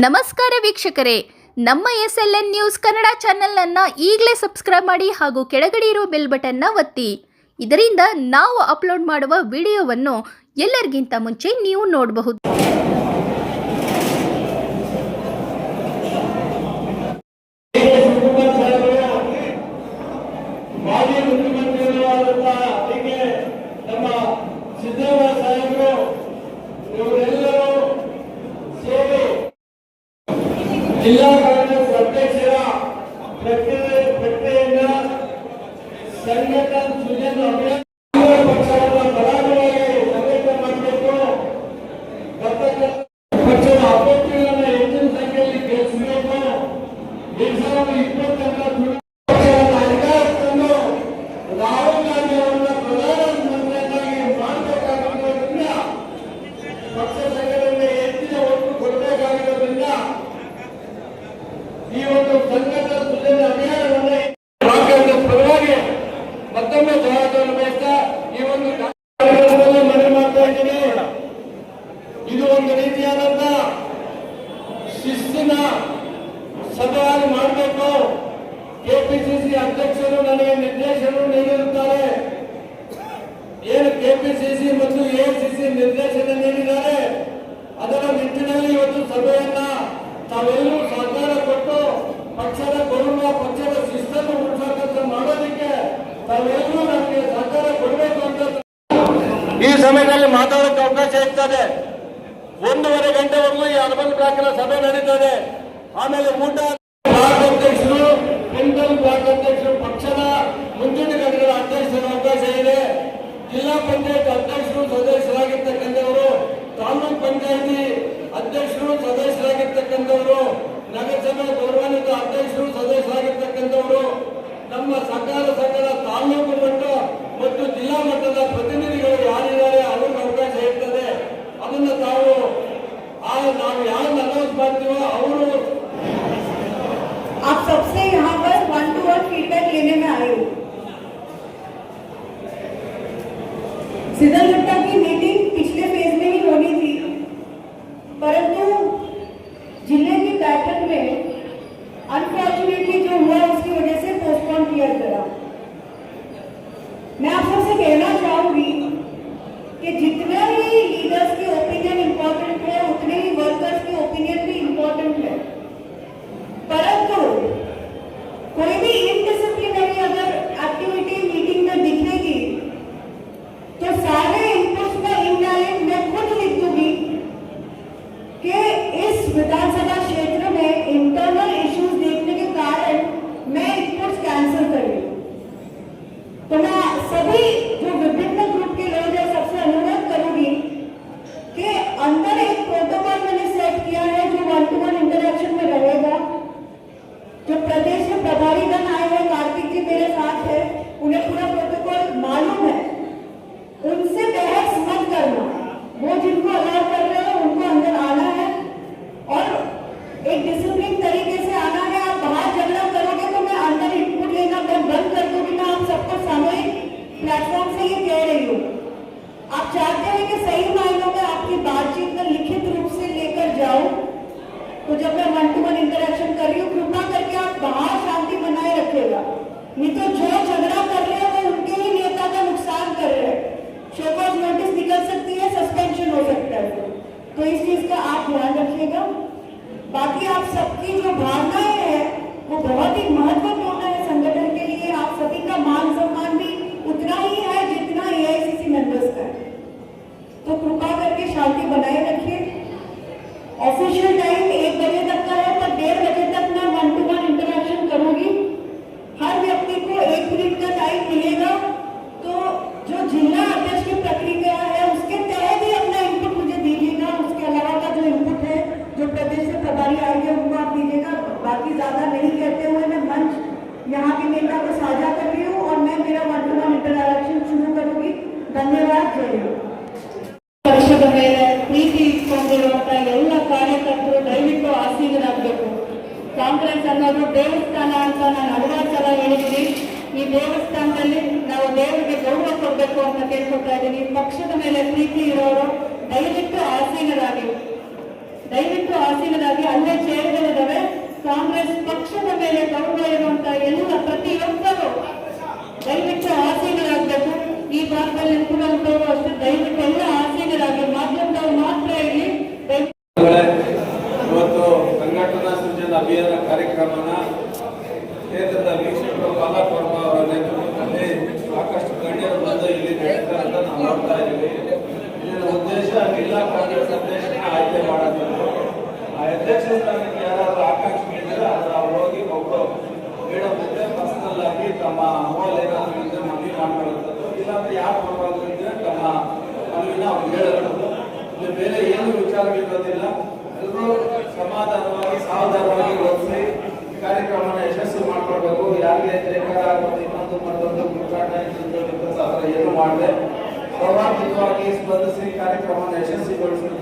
ನಮಸ್ಕಾರ ವೀಕ್ಷಕರೇ, ನಮ್ಮ SLN ನ್ಯೂಸ್ ಕನ್ನಡ ಚಾನೆಲ್ನ ಈಗಲೇ ಸಬ್ಸ್ಕ್ರೈಬ್ ಮಾಡಿ ಹಾಗೂ ಕೆಳಗಡೆ ಇರೋ ಬೆಲ್ ಬಟನ್ನ ಒತ್ತಿ. ಇದರಿಂದ ನಾವು ಅಪ್ಲೋಡ್ ಮಾಡುವ ವಿಡಿಯೋವನ್ನು ಎಲ್ಲರಿಗಿಂತ ಮುಂಚೆ ನೀವು ನೋಡಬಹುದು. ಜಿಲ್ಲಾ ಕಾಂಗ್ರೆಸ್ ಅಧ್ಯಕ್ಷರ ಪ್ರಕ್ರಿಯೆಯಿಂದ ಸಂಘಟನಾ ಸೃಜನ ಅಭಿಯಾನ ಪಕ್ಷವನ್ನು ಬಲವಾಗಿ ಸಂಘಟನೆ ಮಾಡಬೇಕು. ಪಕ್ಷದ ಅಭ್ಯರ್ಥಿಗಳನ್ನು ಹೆಚ್ಚಿನ ಸಂಖ್ಯೆಯಲ್ಲಿ ಗೆಲ್ಲಿಸಬೇಕು. 2020 ಅಧಿಕಾರವನ್ನು ರಾಹುಲ್ ಗಾಂಧಿ ಅವರನ್ನ ಪ್ರಧಾನಮಂತ್ರಿಯನ್ನಾಗಿ ಮಾಡಬೇಕಾಗಿರೋದ್ರಿಂದ ಪಕ್ಷ ಸಂಘಟನೆಗೆ ಹೆಚ್ಚಿನ ಒತ್ತು ಕೊಡಬೇಕಾಗಿರೋದ್ರಿಂದ ಈ ಒಂದು ಸಂಘಟನಾ ಸೃಜನ ಅಭಿಯಾನವನ್ನು ಕಾಂಗ್ರೆಸ್ ಪರವಾಗಿ ಮತ್ತೊಮ್ಮೆ ಸ್ವಾಗತವನ್ನು ಬಯಸ್ತಾ ಈ ಒಂದು ಕಾರ್ಯಕ್ರಮದಲ್ಲಿ ಮನವಿ ಮಾಡ್ತಾ ಇದ್ದೀನಿ. ಇದು ಒಂದು ರೀತಿಯಾದಂತ ಶಿಸ್ತಿನ ಸಭೆಯಾಗಿ ಮಾಡಬೇಕು. ಕೆಪಿಸಿಸಿ ಅಧ್ಯಕ್ಷರು ನನಗೆ ನಿರ್ದೇಶನ ನೀಡಿರುತ್ತಾರೆ. ಏನು ಕೆಪಿಸಿಸಿ ಮತ್ತು ಎಐಸಿಸಿ ನಿರ್ದೇಶನ ನೀಡಿದ್ದಾರೆ ಅದರ ನಿಟ್ಟಿನಲ್ಲಿ ಇವತ್ತು ಸಭೆಯನ್ನ ತಾವೆಲ್ಲರೂ ಸಹಕಾರ ಕೊಟ್ಟು ಪಕ್ಷದ ಗೌರವ, ಪಕ್ಷದ ಶಿಸ್ತನ್ನು ಉಳಿಸತಕ್ಕ ಮಾಡೋದಕ್ಕೆ ತಾವೆಲ್ಲರೂ ನಮಗೆ ಸಹಕಾರ ಕೊಡಬೇಕು ಅಂತ ಈ ಸಮಯದಲ್ಲಿ ಮಾತಾಡೋಕೆ ಅವಕಾಶ ಇರ್ತದೆ. 1:30 ಗಂಟೆವರೆಗೂ ಈ ಅರ್ಬನ್ ಬ್ಲಾಕ್ನ ಸಭೆ ನಡೀತದೆ. ಆಮೇಲೆ ಊಟ ಬ್ಲಾಕ್ ಅಧ್ಯಕ್ಷರು, ಬೆಂಗಲ್ ಬ್ಲಾಕ್ ಅಧ್ಯಕ್ಷರು, ಪಕ್ಷದ ಮುಂಚೂಣಿ ಘಟಕಗಳ ಅಧ್ಯಕ್ಷರ ಅವಕಾಶ ಇದೆ. ಜಿಲ್ಲಾ ಪಂಚಾಯತ್ ಅಧ್ಯಕ್ಷರು ಸದಸ್ಯರಾಗಿರ್ತಕ್ಕಂಥವರು, ತಾಲೂಕ್ ಪಂಚಾಯತಿ ಅಧ್ಯಕ್ಷರು ಸದಸ್ಯರಾಗಿರ್ತಕ್ಕಂಥವರು, ನಗರಸಭೆ ಗೌರವಾನ್ವಿತ ಅಧ್ಯಕ್ಷರು ಸದಸ್ಯರಾಗಿರ್ತಕ್ಕಂಥವರು, ನಮ್ಮ ಸಹಕಾರ ಸಂಘದ ತಾಲೂಕು ಮಟ್ಟ ಮತ್ತು ಜಿಲ್ಲಾ ಮಟ್ಟದ ಪ್ರತಿನಿಧಿಗಳು ಯಾರಿದ್ದಾರೆ ಅವ್ರಿಗೆ ಅವಕಾಶ ಇರ್ತದೆ. ಅದನ್ನು ನಾವು ಯಾರನ್ನು ಅನೌನ್ಸ್ ಮಾಡ್ತೀವೋ ಅವರು आप सबसे यहाँ पर 1-to-1 फीडबैक लेने में आए हो. सिद्धलघट्टा की मीटिंग पिछले फेज में ही होनी थी, परंतु जिले की बैठक में अनफॉर्चुनेटली जो हुआ उसकी वजह से पोस्टपोन किया गया. मैं आप सबसे कहना चाहूंगी कि जितना ही लीडर्स के ओपिनियन इंपॉर्टेंट है उतने ही वर्कर्स के ओपिनियन भी इंपॉर्टेंट है. परंतु कोई भी इनडिसिप्लिनरी अगर एक्टिविटी मीटिंग में दिखेगी तो सारे इनपुट्स का इनवैलिड मैं खुद लिख दूंगी कि इस विधानसभा क्षेत्र में इंटरनल इश्यूज देखने के कारण मैं इनपुट्स कैंसिल कर रही हूँ. तो मैं सभी जो विभिन्न ग्रुप के लोग हैं सबसे अनुरोध करूंगी कि अंदर एक प्रोटोकॉल मैंने सेट किया है जो 1-to-1 इंटरेक्शन में रहेगा. जो प्रदेश में प्रभारी गण आए हैं, कार्तिक जी मेरे साथ है, उन्हें पूरा प्रोटोकॉल मालूम है. उनसे बहस मत करना. वो जिनको अलाउ कर रहे हैं उनको अंदर आना है और एक डिसिप्लिन तरीके से आना है. आप बाहर झगड़ा करोगे तो मैं अंदर इनपुट लेना बंद कर दूंगी. मैं आप सबको सामूहिक प्लेटफॉर्म से ये कह रही हूँ. आप चाहते हैं कि सही मायनों में आपकी बातचीत में लिखित रूप से लेकर जाओ, तो जब मैं 1-to-1 इंटरेक्शन कर रही हूँ कृपा करके आप बाहर शांति बनाए रखेगा. नहीं तो जो झगड़ा कर रहे हैं वो उनके ही नेता का नुकसान कर रहे हैं. शोकॉज नोटिस निकल सकती है, सस्पेंशन हो सकता है. तो इस चीज का आप ध्यान रखिएगा. बाकी आप सबकी जो भावनाएं हैं वो बहुत ही महत्वपूर्ण है संगठन के लिए. आप सभी का मान सम्मान भी उतना ही है जितना AICC मेंबर्स का है. तो कृपा करके शांति बनाए रखिए. ऑफिशियल टाइम 1 बजे तक का है, पर 1:30 बजे तक मैं 1-to-1 इंटरेक्शन करूंगी. हर व्यक्ति को 1 मिनट का टाइम मिलेगा. तो जो जिला अध्यक्ष की प्रक्रिया है उसके तहत ही अपना इनपुट मुझे दीजिएगा. उसके अलावा का जो इनपुट है जो प्रदेश से प्रभारी आएंगे उनको आप दीजिएगा. बाकी ज्यादा नहीं कहते हुए मैं मंच यहाँ के नेता को साझा कर रही हूँ और मैं मेरा 1-to-1 इंटरेक्शन शुरू करूंगी. धन्यवाद. जय हिंद. ವರ್ಷದ ಮೇಲೆ ಪ್ರೀತಿ ಇಟ್ಕೊಂಡಿರುವಂತ ಎಲ್ಲ ಕಾರ್ಯಕರ್ತರು ದಯವಿಟ್ಟು ಆಸೀನರಾಗಬೇಕು. ಕಾಂಗ್ರೆಸ್ ಅನ್ನೋದು ದೇವಸ್ಥಾನ ಅಂತ ನಾನು ಹಲವಾರು ಸಲ ಹೇಳಿದ್ದೀನಿ. ಈ ದೇವಸ್ಥಾನದಲ್ಲಿ ನಾವು ದೇವರಿಗೆ ಗೌರವ ಕೊಡಬೇಕು ಅಂತ ಕೇಳ್ಕೊತಾ ಇದ್ದೀನಿ. ಪಕ್ಷದ ಮೇಲೆ ಪ್ರೀತಿ ಇರೋರು ದಯವಿಟ್ಟು ಆಸೀನರಾಗಿ. ದಯವಿಟ್ಟು ಆಸೀನರಾಗಿ ಅಲ್ಲೇ ಚೇರ್ಗಳಿದ್ದಾವೆ. ಕಾಂಗ್ರೆಸ್ ಪಕ್ಷದ ಮೇಲೆ ಗೌರವ ಇರುವಂತಹ ಎಲ್ಲ ಪ್ರತಿಯೊಬ್ಬರು ದಯವಿಟ್ಟು ಆಸೀನರಾಗಬೇಕು. ಈ ಭಾಗದಲ್ಲಿ ನಿಂತಿರುವಂತವರು ಅಷ್ಟೇ ದಯವಿಟ್ಟು ಎಲ್ಲ ಆಸೀನರಾಗಿ, ಮಾಧ್ಯಮದವರು ಮಾತ್ರ ಇಲ್ಲಿ ಇವತ್ತು ಸಂಘಟನಾ ಸೃಜನ ಅಭಿಯಾನ ಕಾರ್ಯಕ್ರಮನ ಕೇಂದ್ರದ ವೀಕ್ಷಕರು ಬಾಲಕ್ ವರ್ಮಾ ಅವರ ನೇತೃತ್ವದಲ್ಲಿ ಸಾಕಷ್ಟು ಗಣ್ಯರು ಬಂದು ಇಲ್ಲಿ ನಡೀತಾರೆ ಅಂತ ನಾವು ನೋಡ್ತಾ ಇದ್ದೀವಿ. ಇದರ ಉದ್ದೇಶ ಜಿಲ್ಲಾ ಕಾಂಗ್ರೆಸ್ ಅಧ್ಯಕ್ಷನ ಆಯ್ಕೆ ಮಾಡೋದು. ಆ ಅಧ್ಯಕ್ಷ ಸ್ಥಾನಕ್ಕೆ ಯಾರಾದ್ರೂ ಆಕಾಂಕ್ಷಿ ಇದ್ದರೆ ಅದರ ಹೋಗಿ ಒಬ್ಬರು ಮೇಡಮ್ ಜೊತೆ ಪರ್ಸನಲ್ ಆಗಿ ತಮ್ಮ ಅಹವಾಲು ಏನಾದರೂ ಇದ್ದರೆ ಮನವಿ ಮಾಡ್ಕೊಳ್ಳೋದು, ಇಲ್ಲಾಂದ್ರೆ ಯಾರು ಬರಬಾರ್ದು ಇದ್ದರೆ ತಮ್ಮ ಮನವಿನ ಅವ್ರು ಹೇಳೋದು. ಇಲ್ಲಿ ಬೇರೆ ಏನು ವಿಚಾರಗಳಿರೋದಿಲ್ಲ. ಎಲ್ಲರೂ ಸಮಾಧಾನವಾಗಿ ಸಾವಧಾನವಾಗಿ ಒಪ್ಪಿಸಿ ಕಾರ್ಯಕ್ರಮನ ಯಶಸ್ವಿ ಮಾಡ್ಕೊಳ್ಬೇಕು. ಯಾರಿಗೆ ಬೇಕಾದ ಆಗ್ಬೋದು ಇನ್ನೊಂದು ಮತ್ತೊಂದು ಅದರ ಏನು ಮಾಡದೆ ಸೌಹಾರ್ದಯುತವಾಗಿ ಸ್ಪಂದಿಸಿ ಕಾರ್ಯಕ್ರಮವನ್ನು ಯಶಸ್ವಿಗೊಳಿಸಬೇಕು